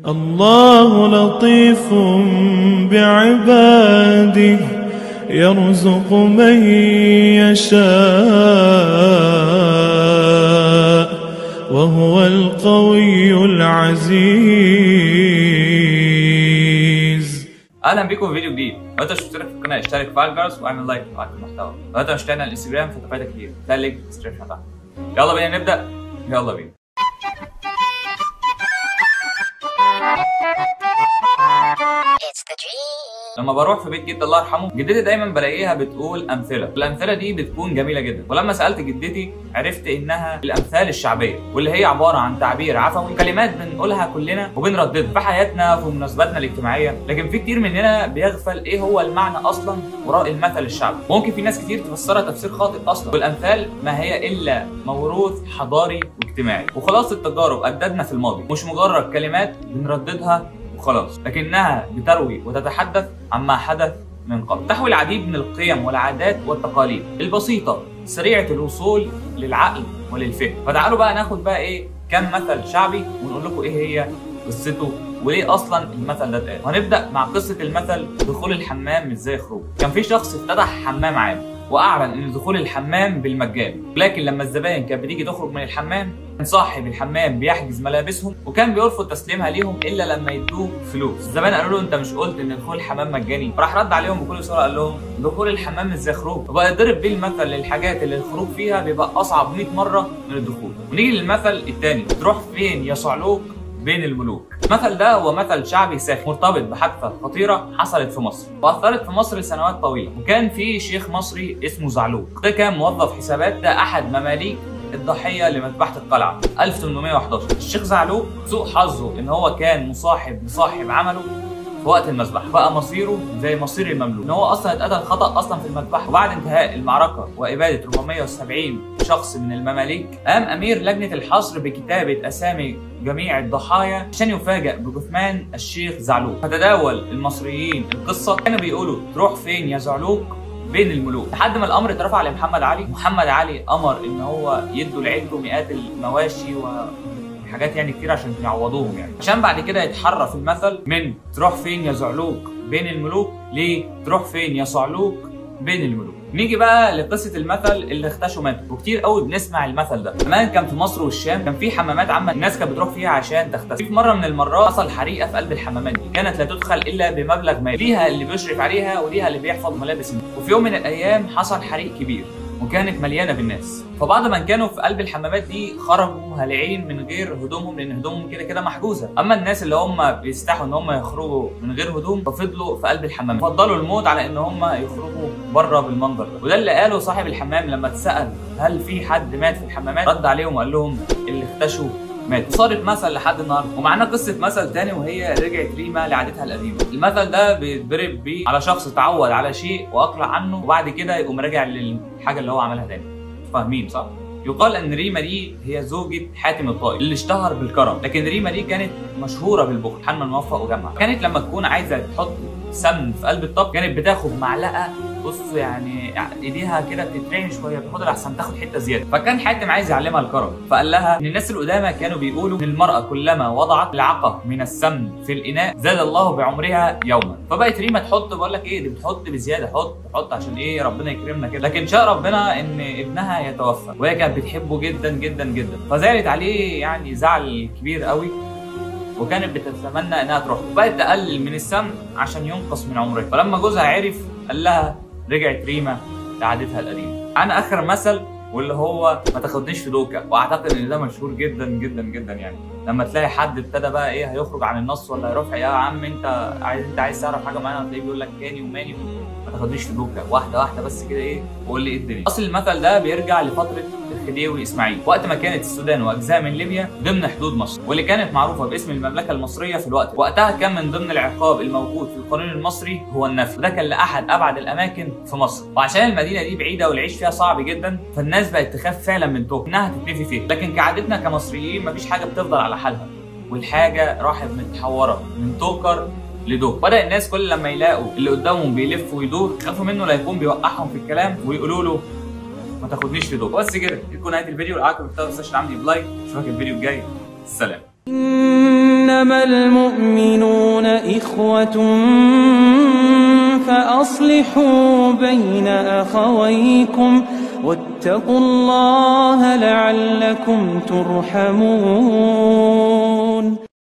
الله لطيف بعباده يرزق من يشاء وهو القوي العزيز. اهلا بيكم في فيديو جديد. لو انت مش مشترك في القناه اشترك وفعل الجرس واعمل لايك لو عجبك المحتوى. لو انت مش متابعنا على الانستجرام فانت فايتك كتير، هتلاقي اللينك في الديسكربشن تحت. يلا بينا نبدا. يلا بينا. لما بروح في بيت جدي الله يرحمه، جدتي دايما بلاقيها بتقول امثله، الامثله دي بتكون جميله جدا. ولما سالت جدتي عرفت انها الامثال الشعبيه، واللي هي عباره عن تعبير عفوي، كلمات بنقولها كلنا وبنرددها في حياتنا وفي مناسباتنا الاجتماعيه، لكن في كتير مننا بيغفل ايه هو المعنى اصلا وراء المثل الشعبي. ممكن في ناس كتير تفسرها تفسير خاطئ اصلا، والامثال ما هي الا موروث حضاري واجتماعي وخلاصه تجارب اجدادنا في الماضي، مش مجرد كلمات بنرددها وخلاص، لكنها بتروي وتتحدث عما حدث من قبل. تحوي العديد من القيم والعادات والتقاليد البسيطة سريعة الوصول للعقل وللفهم. فتعالوا بقى ناخد بقى ايه كم مثل شعبي ونقول لكم ايه هي قصته وليه اصلا المثل ده اتقال. هنبدأ مع قصة المثل دخول الحمام مش زي خروج. كان في شخص افتتح حمام عام واعلن ان دخول الحمام بالمجان، لكن لما الزبائن كانت بتيجي تخرج من الحمام كان صاحب الحمام بيحجز ملابسهم وكان بيرفض تسليمها ليهم الا لما يدوه فلوس. الزبائن قالوا له انت مش قلت ان دخول الحمام مجاني؟ فراح رد عليهم بكل سرعه قال لهم دخول الحمام مش زي خروج. وبقى يضرب بيه المثل للحاجات اللي الخروج فيها بيبقى اصعب 100 مره من الدخول. ونيجي للمثل الثاني، تروح فين يا صعلوك بين الملوك. المثل ده هو مثل شعبي ساخن مرتبط بحادثه خطيره حصلت في مصر واثرت في مصر لسنوات طويله. وكان في شيخ مصري اسمه زعلوك، ده كان موظف حسابات، ده احد مماليك الضحيه لمذبحه القلعه 1811. الشيخ زعلوك سوء حظه ان هو كان مصاحب لصاحب عمله في وقت المذبحه، بقى مصيره زي مصير المملوك، ان هو اصلا اتقتل خطا اصلا في المذبحه. وبعد انتهاء المعركه واباده 470 شخص من المماليك، قام امير لجنه الحصر بكتابه اسامي جميع الضحايا عشان يفاجأ بجثمان الشيخ زعلوك. فتداول المصريين القصه، كانوا بيقولوا تروح فين يا زعلوك بين الملوك، لحد ما الامر اترفع لمحمد علي. محمد علي امر ان هو يدوا لعيلته مئات المواشي وحاجات يعني كتير عشان يعوضوهم، يعني عشان بعد كده يتحرف المثل من تروح فين يا زعلوك بين الملوك ليه تروح فين يا صعلوك بين الملوك. نيجي بقى لقصه المثل اللي اختشوا ماتوا، وكتير قوي بنسمع المثل ده. زمان كان في مصر والشام كان في حمامات عامه الناس كانت بتروح فيها عشان تغتسل. في مره من المرات حصل حريقه في قلب الحمامات دي، كانت لا تدخل الا بمبلغ مالي، ليها اللي بيشرف عليها وليها اللي بيحفظ ملابس الناس. وفي يوم من الايام حصل حريق كبير وكانت مليانه بالناس، فبعض من كانوا في قلب الحمامات دي خرجوا هالعين من غير هدومهم، لان هدومهم كده كده محجوزه. اما الناس اللي هم بيستحوا ان هم يخرجوا من غير هدوم ففضلوا في قلب الحمام، فضلوا الموت على ان هم يخرجوا بره بالمنظر ده. وده اللي قاله صاحب الحمام لما اتسال هل في حد مات في الحمامات، رد عليهم وقال لهم اللي اختشوا مات. صارت مثل لحد النهارده. ومعانا قصه مثل تاني وهي رجعت ريما لعادتها القديمه. المثل ده بيتضرب بيه على شخص اتعود على شيء واقلع عنه وبعد كده يقوم راجع للحاجه اللي هو عملها تاني. فاهمين صح؟ يقال ان ريما دي هي زوجة حاتم الطائي اللي اشتهر بالكرم، لكن ريما دي كانت مشهوره بالبخل. حنما موفق وجمع كانت لما تكون عايزه تحط سمن في قلب الطبق كانت بتاخد معلقه، بص يعني ايديها كده بتترعش شويه بتاخدها احسن تاخد حته زياده. فكان حاتم عايز يعلمها الكرم، فقال لها ان الناس القدامى كانوا بيقولوا ان المراه كلما وضعت العقه من السمن في الاناء زاد الله بعمرها يوما. فبقت ريما تحط، بقول لك ايه دي بتحط بزياده، حط عشان ايه ربنا يكرمنا كده. لكن شاء ربنا ان ابنها يتوفى وهي كانت بتحبه جدا جدا جدا، فزعلت عليه يعني زعل كبير قوي وكانت بتتمنى انها تروح، وبقت تقلل من السمن عشان ينقص من عمرها. فلما جوزها عرف قال لها رجعت ريما لعادتها القديمه. انا اخر مثل واللي هو ما تاخدنيش في دوكا، واعتقد ان ده مشهور جدا جدا جدا. يعني لما تلاقي حد ابتدى بقى ايه هيخرج عن النص ولا هيروح يا عم انت عايز تعرف حاجه معينه، هتلاقيه بيقول لك كاني وماني ما تاخدنيش في دوكا، واحده واحده بس كده ايه وقول لي ايه الدنيا. اصل المثل ده بيرجع لفتره الخديوي اسماعيل، وقت ما كانت السودان واجزاء من ليبيا ضمن حدود مصر، واللي كانت معروفه باسم المملكه المصريه في الوقت. وقتها كان من ضمن العقاب الموجود في القانون المصري هو النفي، وده كان لاحد ابعد الاماكن في مصر. وعشان المدينه دي بعيده والعيش فيها صعب جدا فالناس بقت تخاف فعلا من توكر انها تتنفي فيها. لكن كعادتنا كمصريين مفيش حاجه بتفضل على حالها، والحاجه راحت متحوره من توكر لدوك. بدأ الناس كل لما يلاقوا اللي قدامهم بيلف ويدور يخافوا منه لا يكون بيوقعهم في الكلام ويقولوا له ما تاخدنيش في دوك. بس كده تكون نهايه الفيديو. لو عجبك المحتوى ما تنساش تعمل لايك. اشوفك الفيديو الجاي. سلام. إنما المؤمنون إخوة فأصلحوا بين أخويكم واتقوا الله لعلكم ترحمون.